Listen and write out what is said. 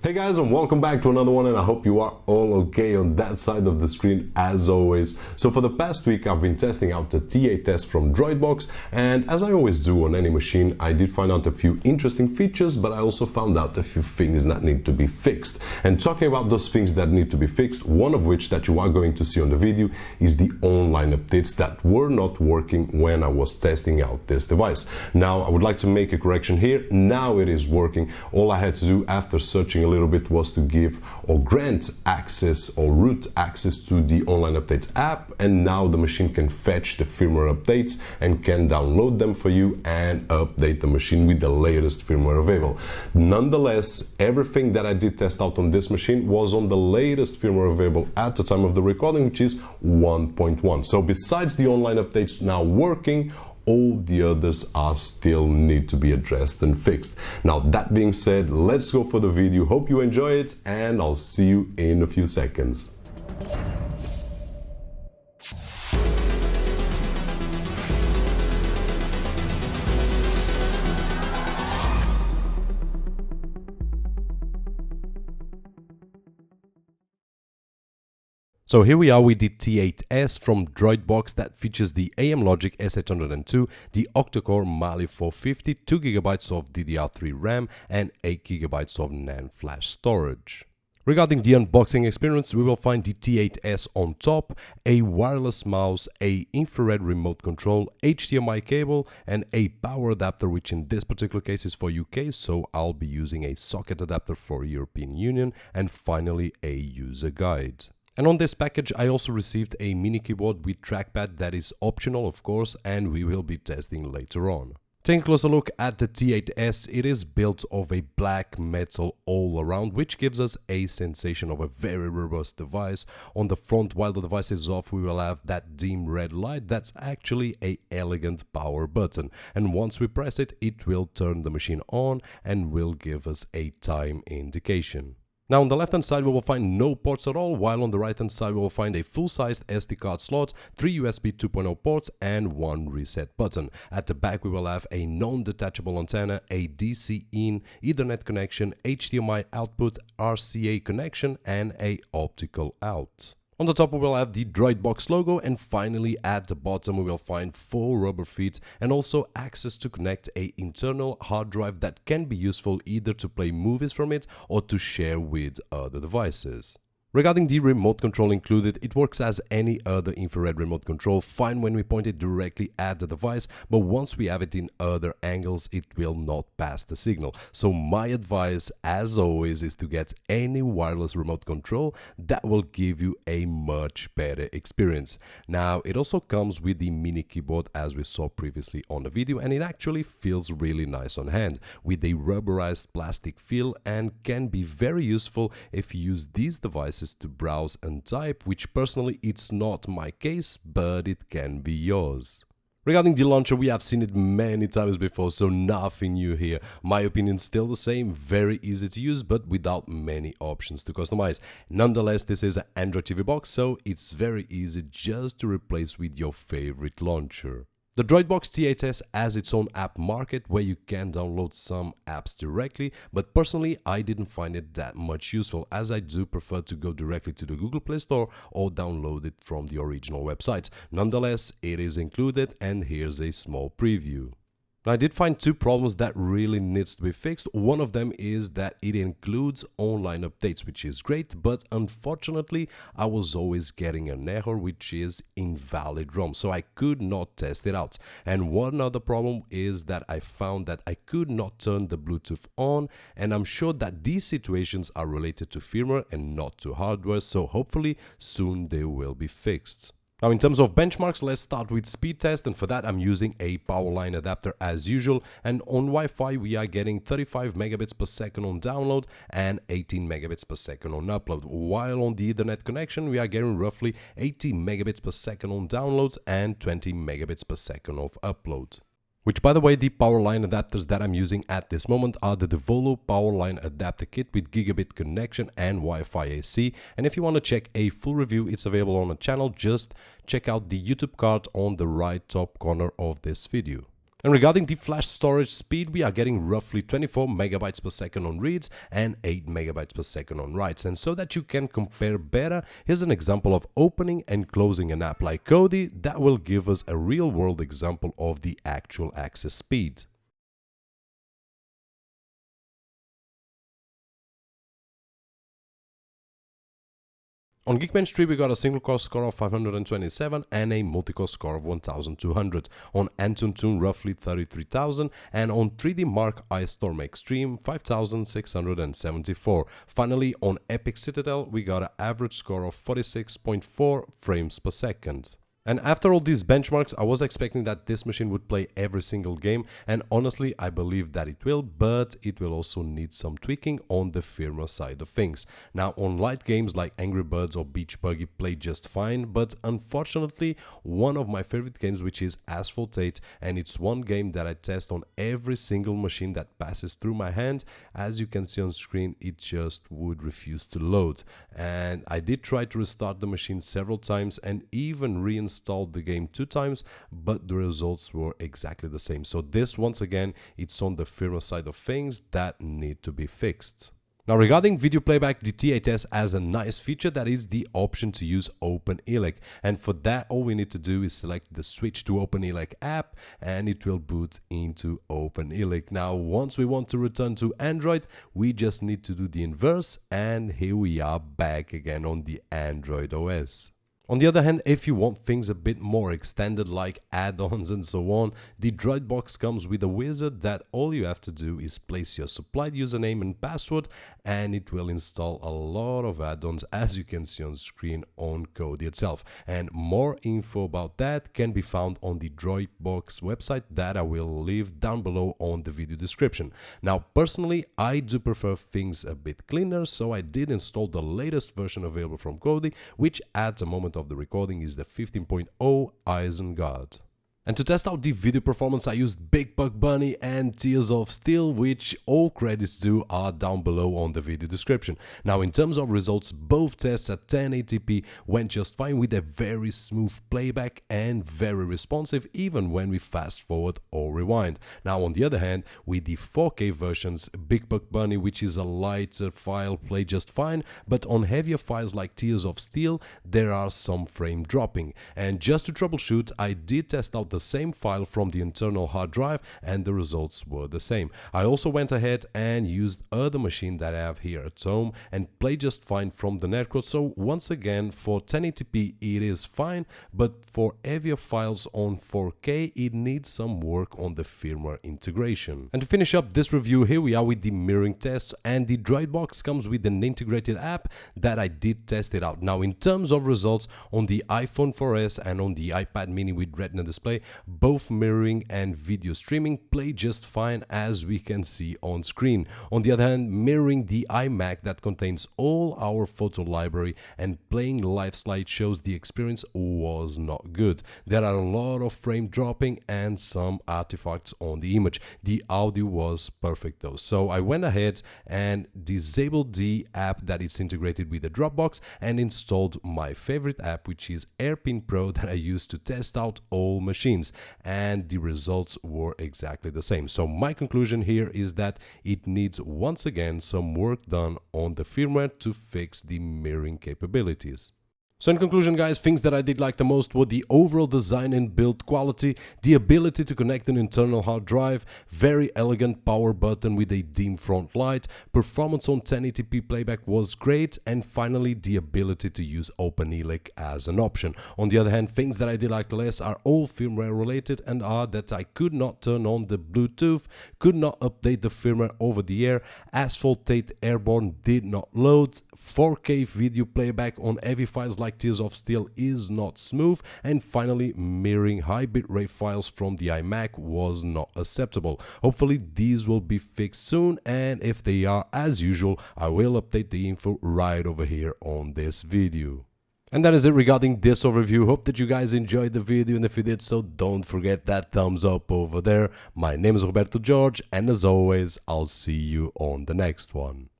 Hey guys, and welcome back to another one, and I hope you are all okay on that side of the screen as always. So for the past week I've been testing out the T8S from DroidBox, and as I always do on any machine, I did find out a few interesting features, but I also found out a few things that need to be fixed. And talking about those things that need to be fixed, one of which that you are going to see on the video is the online updates that were not working when I was testing out this device. Now I would like to make a correction here. Now it is working. All I had to do after searching a little bit was to give or grant access or root access to the online update app, and now the machine can fetch the firmware updates and can download them for you and update the machine with the latest firmware available. Nonetheless, everything that I did test out on this machine was on the latest firmware available at the time of the recording, which is 1.1. So besides the online updates now working, all the others are still need to be addressed and fixed. Now that being said, let's go for the video. Hope you enjoy it, and I'll see you in a few seconds. So here we are with the T8S from DroidBox that features the Amlogic S802, the octa-core Mali 450, 2GB of DDR3 RAM and 8GB of NAND flash storage. Regarding the unboxing experience, we will find the T8S on top, a wireless mouse, a infrared remote control, HDMI cable and a power adapter, which in this particular case is for UK, so I'll be using a socket adapter for European Union, and finally a user guide. And on this package I also received a mini keyboard with trackpad that is optional of course, and we will be testing later on. Taking a closer look at the T8S, it is built of a black metal all around, which gives us a sensation of a very robust device. On the front, while the device is off, we will have that dim red light that's actually an elegant power button, and once we press it, it will turn the machine on and will give us a time indication. Now on the left hand side we will find no ports at all, while on the right hand side we will find a full-sized SD card slot, 3 USB 2.0 ports and 1 reset button. At the back we will have a non-detachable antenna, a DC in, Ethernet connection, HDMI output, RCA connection and a optical out. On the top we will have the DroidBox logo, and finally at the bottom we will find 4 rubber feet and also access to connect an internal hard drive that can be useful either to play movies from it or to share with other devices. Regarding the remote control included, it works as any other infrared remote control, fine when we point it directly at the device, but once we have it in other angles it will not pass the signal. So my advice as always is to get any wireless remote control. That will give you a much better experience. Now it also comes with the mini keyboard as we saw previously on the video, and it actually feels really nice on hand with a rubberized plastic feel, and can be very useful if you use these devices to browse and type, which personally it's not my case, but it can be yours. Regarding the launcher, we have seen it many times before, so nothing new here. My opinion still the same, very easy to use but without many options to customize. Nonetheless, this is an Android TV box, so it's very easy just to replace with your favorite launcher. The DroidBox T8S has its own app market where you can download some apps directly, but personally I didn't find it that much useful, as I do prefer to go directly to the Google Play Store or download it from the original website. Nonetheless, it is included, and here's a small preview. Now, I did find 2 problems that really needs to be fixed. One of them is that it includes online updates, which is great, but unfortunately I was always getting an error which is invalid ROM, so I could not test it out. And one other problem is that I found that I could not turn the Bluetooth on, and I'm sure that these situations are related to firmware and not to hardware, so hopefully soon they will be fixed. Now in terms of benchmarks, let's start with SpeedTest, and for that I'm using a power line adapter as usual, and on Wi-Fi we are getting 35 megabits per second on download and 18 megabits per second on upload, while on the Ethernet connection we are getting roughly 80 megabits per second on downloads and 20 megabits per second of upload. Which, by the way, the power line adapters that I'm using at this moment are the Devolo power line adapter kit with gigabit connection and Wi-Fi AC. And if you want to check a full review, it's available on the channel. Just check out the YouTube card on the right top corner of this video. And regarding the flash storage speed, we are getting roughly 24 megabytes per second on reads and 8 megabytes per second on writes. And so that you can compare better, here's an example of opening and closing an app like Kodi that will give us a real-world example of the actual access speed. On Geekbench 3 we got a single core score of 527 and a multi-core score of 1200. On Antuntu roughly 33,000 and on 3D Mark iStorm Extreme 5674. Finally on Epic Citadel we got an average score of 46.4 frames per second. And after all these benchmarks, I was expecting that this machine would play every single game, and honestly I believe that it will, but it will also need some tweaking on the firmware side of things. Now on light games like Angry Birds or Beach Buggy play just fine, but unfortunately one of my favorite games, which is Asphalt 8, and it's one game that I test on every single machine that passes through my hand, as you can see on screen it just would refuse to load. And I did try to restart the machine several times and even reinstalled the game 2 times, but the results were exactly the same. So this, once again, it's on the firmware side of things that need to be fixed. Now regarding video playback, the T8S has a nice feature, that is the option to use OpenELEC, and for that all we need to do is select the switch to OpenELEC app and it will boot into OpenELEC. Now once we want to return to Android, we just need to do the inverse, and here we are back again on the Android OS. On the other hand, if you want things a bit more extended like add-ons and so on, the DroidBox comes with a wizard that all you have to do is place your supplied username and password and it will install a lot of add-ons, as you can see on screen on Kodi itself. And more info about that can be found on the DroidBox website that I will leave down below on the video description. Now personally, I do prefer things a bit cleaner, so I did install the latest version available from Kodi, which at the moment of the recording is the 15.0 Isengard. And to test out the video performance, I used Big Bug Bunny and Tears of Steel, which all credits due are down below on the video description. Now in terms of results, both tests at 1080p went just fine with a very smooth playback and very responsive even when we fast forward or rewind. Now on the other hand, with the 4K versions, Big Bug Bunny, which is a lighter file, played just fine, but on heavier files like Tears of Steel there are some frame dropping. And just to troubleshoot, I did test out the same file from the internal hard drive and the results were the same. I also went ahead and used other machine that I have here at home and played just fine from the netcode. So once again, for 1080p it is fine, but for heavier files on 4K it needs some work on the firmware integration. And to finish up this review, here we are with the mirroring tests, and the DroidBox comes with an integrated app that I did test it out. Now in terms of results, on the iPhone 4S and on the iPad mini with Retina display, both mirroring and video streaming play just fine, as we can see on screen. On the other hand, mirroring the Imac that contains all our photo library and playing live slideshows, the experience was not good. There are a lot of frame dropping and some artifacts on the image. The audio was perfect though, so I went ahead and disabled the app that is integrated with the DroidBox and installed my favorite app, which is Airpin Pro, that I use to test out all machines, and the results were exactly the same. So my conclusion here is that it needs once again some work done on the firmware to fix the mirroring capabilities. So in conclusion guys, things that I did like the most were the overall design and build quality, the ability to connect an internal hard drive, very elegant power button with a dim front light, performance on 1080p playback was great, and finally the ability to use OpenELEC as an option. On the other hand, things that I did like less are all firmware related and are that I could not turn on the Bluetooth, could not update the firmware over the air, Asphalt 8 Airborne did not load, 4K video playback on heavy files like Tears of Steel is not smooth, and finally mirroring high bitrate files from the iMac was not acceptable. Hopefully these will be fixed soon, and if they are, as usual, I will update the info right over here on this video. And that is it regarding this overview. Hope that you guys enjoyed the video, and if you did so, don't forget that thumbs up over there. My name is Roberto Jorge, and as always, I'll see you on the next one.